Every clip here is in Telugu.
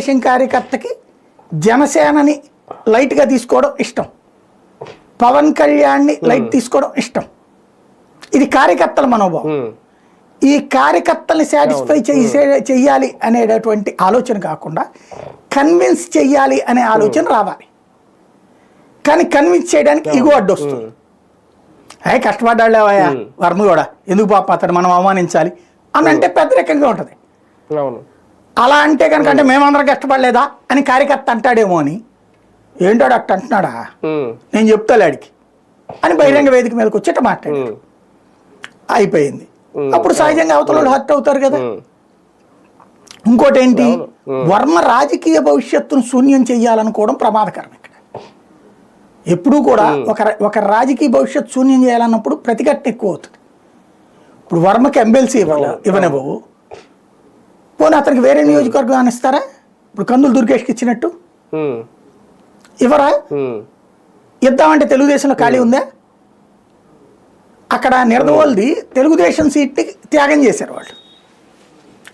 తెలుగుదేశం కార్యకర్తకి జనసేనని లైట్గా తీసుకోవడం ఇష్టం, పవన్ కళ్యాణ్ని లైట్ తీసుకోవడం ఇష్టం. ఇది కార్యకర్తల మనోభావం. ఈ కార్యకర్తల్ని సాటిస్ఫై చెయ్యాలి అనేటటువంటి ఆలోచన కాకుండా కన్విన్స్ చెయ్యాలి అనే ఆలోచన రావాలి. కానీ కన్విన్స్ చేయడానికి ఇగో అడ్డొస్తుంది. అయ్యే కష్టపడ్డాళ్ళేవయ్యా వర్మ కూడా ఎందుకు పాప అతను మనం అవమానించాలి అని అంటే పెద్దరికంగా ఉంటుంది. అలా అంటే కనుక అంటే మేమందరం కష్టపడలేదా అని కార్యకర్త అంటాడేమో అని, ఏంటాడు అట్ట అంటున్నాడా నేను చెప్తాను ఆడికి అని బహిరంగ వేదిక మీదకి వచ్చేట మాట్లాడాడు. అయిపోయింది. అప్పుడు సహజంగా అవతల హర్ట్ అవుతారు కదా. ఇంకోటి ఏంటి, వర్మ రాజకీయ భవిష్యత్తును శూన్యం చెయ్యాలనుకోవడం ప్రమాదకరం. ఇక్కడ ఎప్పుడూ కూడా ఒక రాజకీయ భవిష్యత్తు శూన్యం చేయాలన్నప్పుడు ప్రతిఘటన ఎక్కువ అవుతుంది. ఇప్పుడు వర్మకి ఎమ్మెల్సీ ఇవ్వనివ్వవు, పోనీ అతనికి వేరే నియోజకవర్గం ఇస్తారా? ఇప్పుడు కందులు దుర్గేష్కి ఇచ్చినట్టు ఇవ్వరా? ఇద్దామంటే తెలుగుదేశంలో ఖాళీ ఉందా? అక్కడ నిడదవోల్ది తెలుగుదేశం సీట్ని త్యాగం చేశారు వాళ్ళు.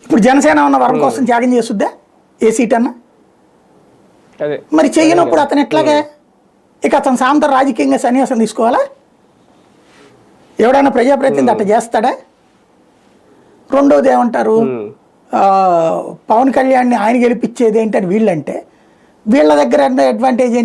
ఇప్పుడు జనసేన ఉన్న వర్మ కోసం త్యాగం చేసుద్దా ఏ సీట్ అన్నా? మరి చెయ్యనప్పుడు అతను ఎట్లాగా ఇక అతను సాంత రాజకీయంగా సన్యాసం తీసుకోవాలా? ఎవడైనా ప్రజాప్రతినిధి అట్ట చేస్తాడా? రెండోది ఏమంటారు, పవన్ కళ్యాణ్ని ఆయన గెలిపించేది ఏంటని వీళ్ళంటే వీళ్ళ దగ్గర అడ్వాంటేజ్ ఏంటి?